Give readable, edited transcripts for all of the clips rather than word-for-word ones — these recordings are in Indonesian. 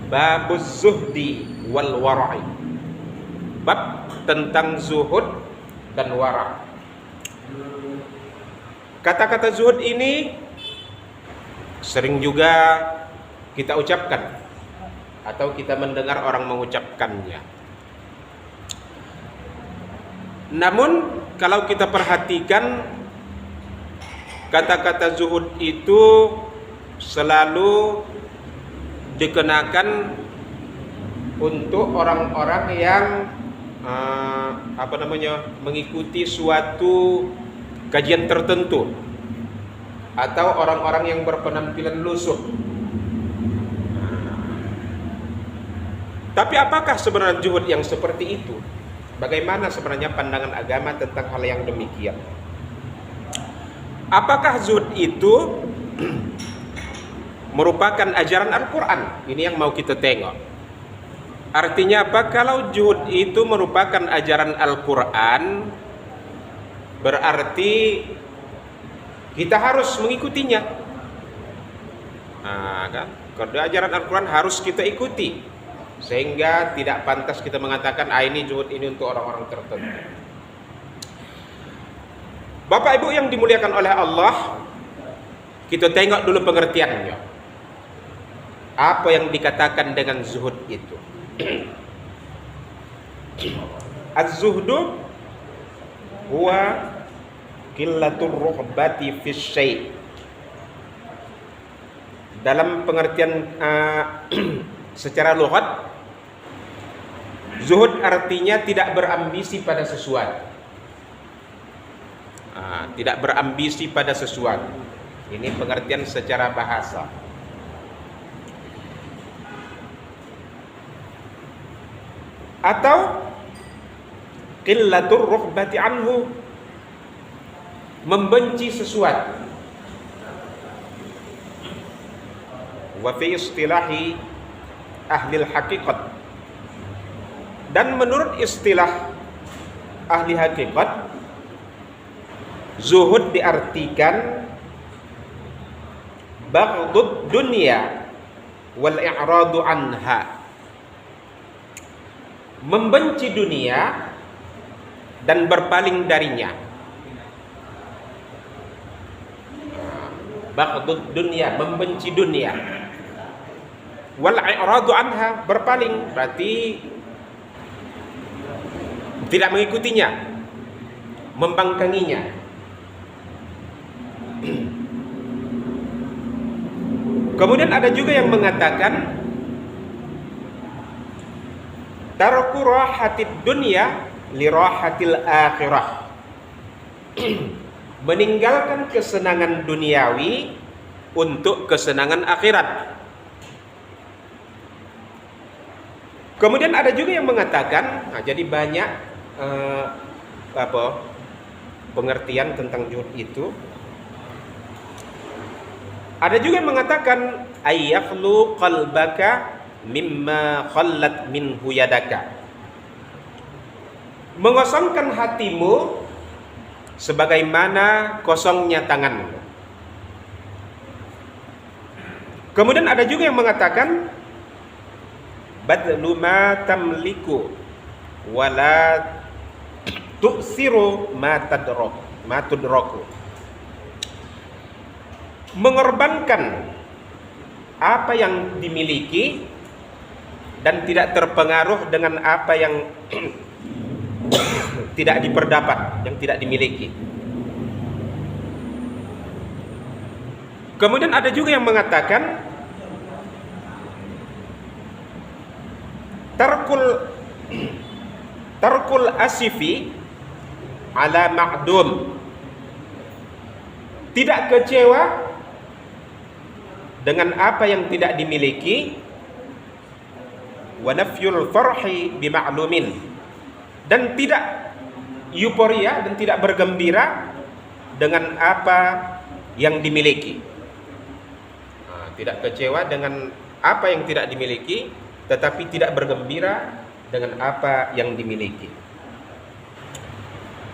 Babuz zuhdi wal wara'i. Bab tentang zuhud dan wara'. Kata-kata zuhud ini sering juga kita ucapkan atau kita mendengar orang mengucapkannya. Namun kalau kita perhatikan, kata-kata zuhud itu selalu dikenakan untuk orang-orang yang mengikuti suatu kajian tertentu atau orang-orang yang berpenampilan lusuh. Tapi apakah sebenarnya zuhud yang seperti itu? Bagaimana sebenarnya pandangan agama tentang hal yang demikian? Apakah zuhud itu merupakan ajaran Al-Quran? Ini yang mau kita tengok. Artinya apa? Kalau zuhud itu merupakan ajaran Al-Quran, berarti kita harus mengikutinya. Kan? Kalau ajaran Al-Quran harus kita ikuti, sehingga tidak pantas kita mengatakan ini zuhud ini untuk orang-orang tertentu. Bapak Ibu yang dimuliakan oleh Allah, kita tengok dulu pengertiannya. Apa yang dikatakan dengan zuhud itu? Az-zuhdu huwa qillatur rughbati fi syai'. Dalam pengertian secara lughat, zuhud artinya tidak berambisi pada sesuatu. Tidak berambisi pada sesuatu. Ini pengertian secara bahasa. Atau qillatur rughbati anhu, membenci sesuatu. Wa fi istilahi ahli hakikat, dan menurut istilah ahli hakikat, zuhud diartikan baghdud dunya wal i'radu anha, membenci dunia dan berpaling darinya. Baghdud dunya, membenci dunia, wal i'radu anha, berpaling berarti tidak mengikutinya, membangkanginya. Kemudian ada juga yang mengatakan tarku rahatid dunya li rahatil akhirah, meninggalkan kesenangan duniawi untuk kesenangan akhirat. Kemudian ada juga yang mengatakan, jadi banyak pengertian tentang zuhud itu. Ada juga yang mengatakan ayyakhlu qalbaka mimma khallat minhu yadaka, mengosongkan hatimu sebagaimana kosongnya tanganmu. Kemudian ada juga yang mengatakan badlu ma tamliku wala tu'siru ma tudraku, mengorbankan apa yang dimiliki dan tidak terpengaruh dengan apa yang tidak diperdapat, yang tidak dimiliki. Kemudian ada juga yang mengatakan tarkul asifi ala ma'dum, tidak kecewa dengan apa yang tidak dimiliki, wa nafyul farhi bima'lumin, dan tidak euforia dan tidak bergembira dengan apa yang dimiliki. Tidak kecewa dengan apa yang tidak dimiliki, tetapi tidak bergembira dengan apa yang dimiliki.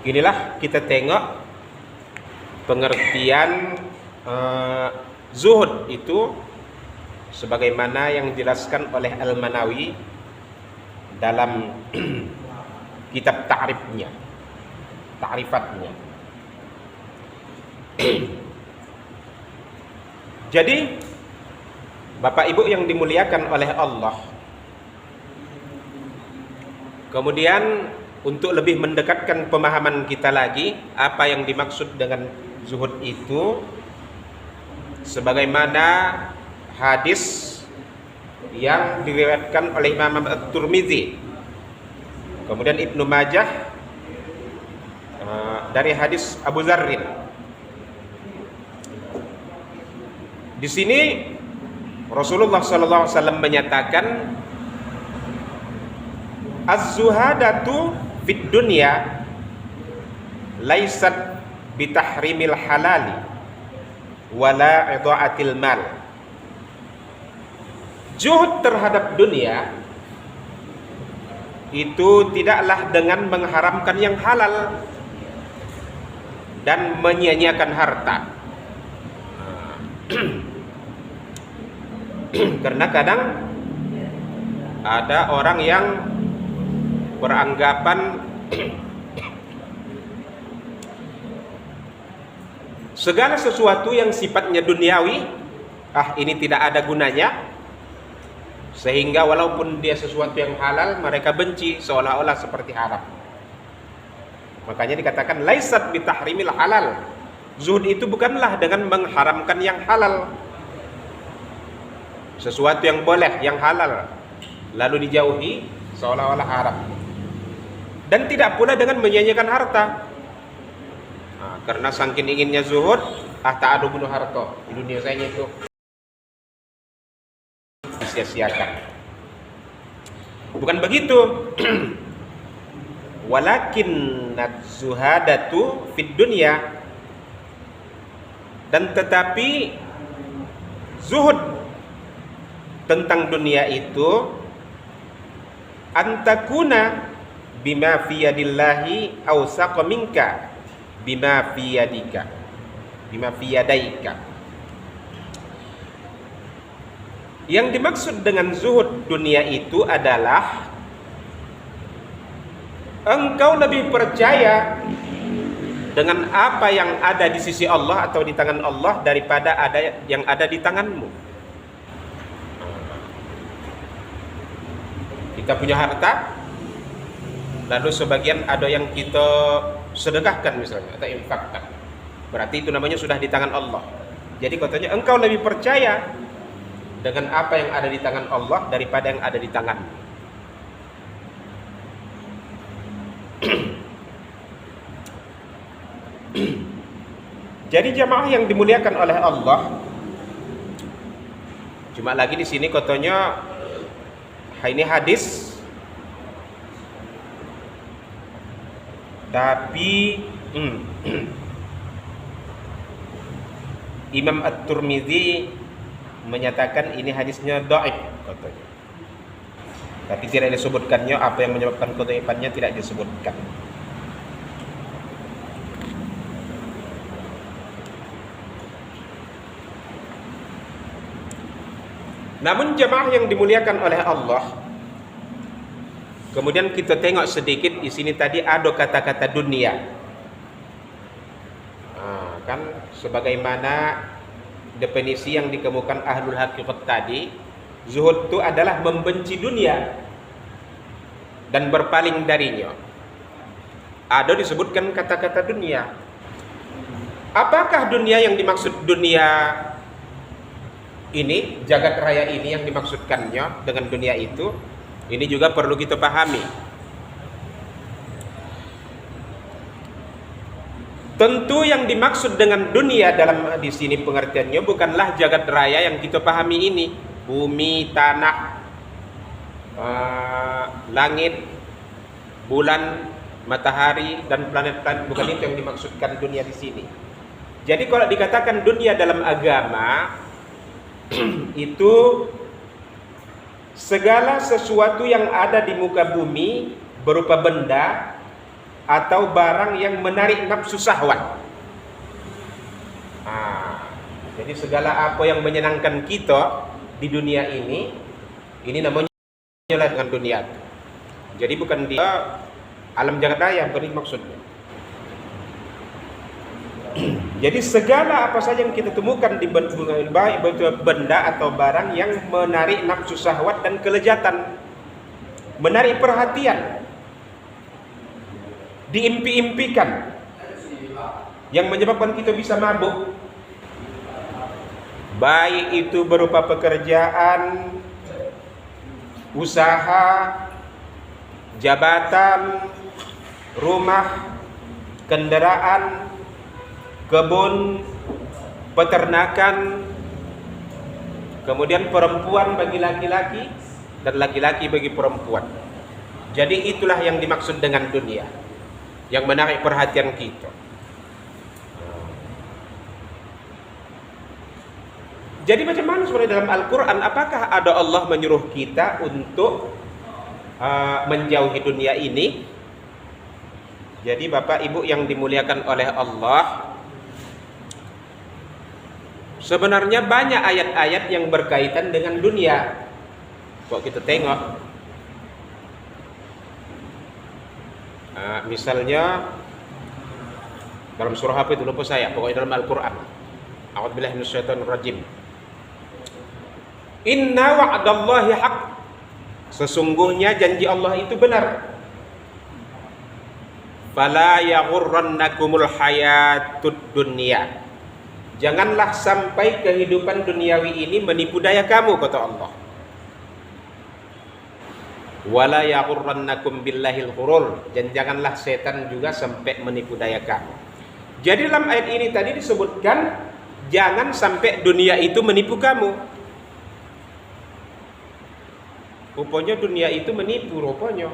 Inilah kita tengok pengertian zuhud itu sebagaimana yang dijelaskan oleh Al-Manawi dalam kitab ta'rifatnya. Jadi Bapak Ibu yang dimuliakan oleh Allah, kemudian untuk lebih mendekatkan pemahaman kita lagi apa yang dimaksud dengan zuhud itu, sebagaimana hadis yang diriwayatkan oleh Imam At-Tirmidzi, kemudian Ibnu Majah dari hadis Abu Dzarrin. Di sini Rasulullah SAW menyatakan, az-zuhadatu fid dunya laisat bitahrimil halali wala idha'atil mal. Zuhud terhadap dunia itu tidaklah dengan mengharamkan yang halal dan menyia-nyiakan harta. Karena kadang ada orang yang beranggapan segala sesuatu yang sifatnya duniawi, ini tidak ada gunanya, sehingga walaupun dia sesuatu yang halal mereka benci, seolah-olah seperti haram. Makanya dikatakan laisat bitahrimil halal. Zuhud itu bukanlah dengan mengharamkan yang halal, sesuatu yang boleh, yang halal lalu dijauhi seolah-olah haram. Dan tidak pula dengan menyia-nyiakan harta. Karena saking inginnya zuhud, ta'adu bunuh harta, di dunia saya itu disia-siakan. Bukan begitu. Walakin zuhadatu fid dunya, dan tetapi zuhud tentang dunia itu antakuna bima fi yadillahi awsaqa minka bima fi yadika, bima fi yadaika. Yang dimaksud dengan zuhud dunia itu adalah engkau lebih percaya dengan apa yang ada di sisi Allah atau di tangan Allah daripada ada yang ada di tanganmu. Kita punya harta, lalu sebagian ada yang kita sedekahkan misalnya atau infakkan, berarti itu namanya sudah di tangan Allah. Jadi katanya engkau lebih percaya dengan apa yang ada di tangan Allah daripada yang ada di tanganmu. Jadi jamaah yang dimuliakan oleh Allah, cuma lagi di sini katanya ini hadis, tapi Imam At-Tirmidzi menyatakan ini hadisnya dhaif katanya. Tapi tidak disebutkannya apa yang menyebabkan kedhaifannya, tidak disebutkan. Namun jemaah yang dimuliakan oleh Allah, kemudian kita tengok sedikit di sini tadi ada kata-kata dunia. Kan sebagaimana definisi yang dikemukakan ahlul hakikat tadi, zuhud itu adalah membenci dunia dan berpaling darinya. Ada disebutkan kata-kata dunia. Apakah dunia yang dimaksud dunia ini, jagat raya ini yang dimaksudkannya dengan dunia itu? Ini juga perlu kita pahami. Tentu yang dimaksud dengan dunia dalam di sini pengertiannya bukanlah jagat raya yang kita pahami ini, bumi, tanah, langit, bulan, matahari dan planet-planet. Bukan itu yang dimaksudkan dunia di sini. Jadi kalau dikatakan dunia dalam agama itu segala sesuatu yang ada di muka bumi berupa benda atau barang yang menarik nafsu syahwat. Jadi segala apa yang menyenangkan kita di dunia ini namanya dengan dunia. Jadi bukan di alam jagat raya, bukan itu maksudnya. Jadi segala apa saja yang kita temukan di baik benda atau barang yang menarik nafsu syahwat dan kelezatan, menarik perhatian, diimpi-impikan, yang menyebabkan kita bisa mabuk, baik itu berupa pekerjaan, usaha, jabatan, rumah, kendaraan, kebun, peternakan, kemudian perempuan bagi laki-laki dan laki-laki bagi perempuan. Jadi itulah yang dimaksud dengan dunia, yang menarik perhatian kita. Jadi macam mana sebenarnya dalam Al-Quran? Apakah ada Allah menyuruh kita untuk menjauhi dunia ini? Jadi Bapak Ibu yang dimuliakan oleh Allah, sebenarnya banyak ayat-ayat yang berkaitan dengan dunia. Kok kita tengok, misalnya dalam surah apa itu lupa saya, pokoknya dalam Al-Quran. A'udzubillahi minasyaitonirrajim. Inna wa'dallahi haq. Sesungguhnya janji Allah itu benar. Fala yaghurrannakumul hayatud dunya. Janganlah sampai kehidupan duniawi ini menipu daya kamu, kata Allah. Wala yaghurrannakum billahil ghurur. Dan janganlah setan juga sampai menipu daya kamu. Jadi dalam ayat ini tadi disebutkan jangan sampai dunia itu menipu kamu. Rupanya dunia itu menipu, rupanya.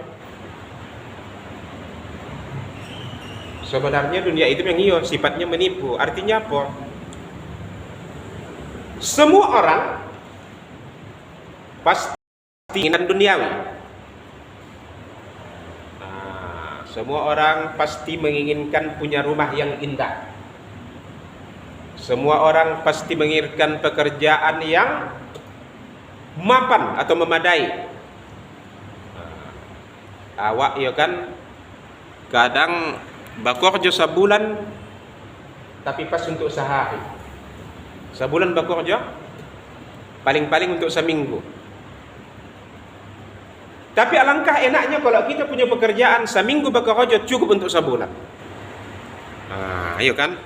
Sebenarnya dunia itu yang sifatnya menipu. Artinya apa? Semua orang pasti ingin duniawi. Semua orang pasti menginginkan punya rumah yang indah. Semua orang pasti menginginkan pekerjaan yang mapan atau memadai. Awak ya kan kadang bekerja sebulan tapi pas untuk sehari. Sebulan bekerja paling-paling untuk seminggu. Tapi alangkah enaknya kalau kita punya pekerjaan seminggu bekerja cukup untuk sebulan. Ayo kan?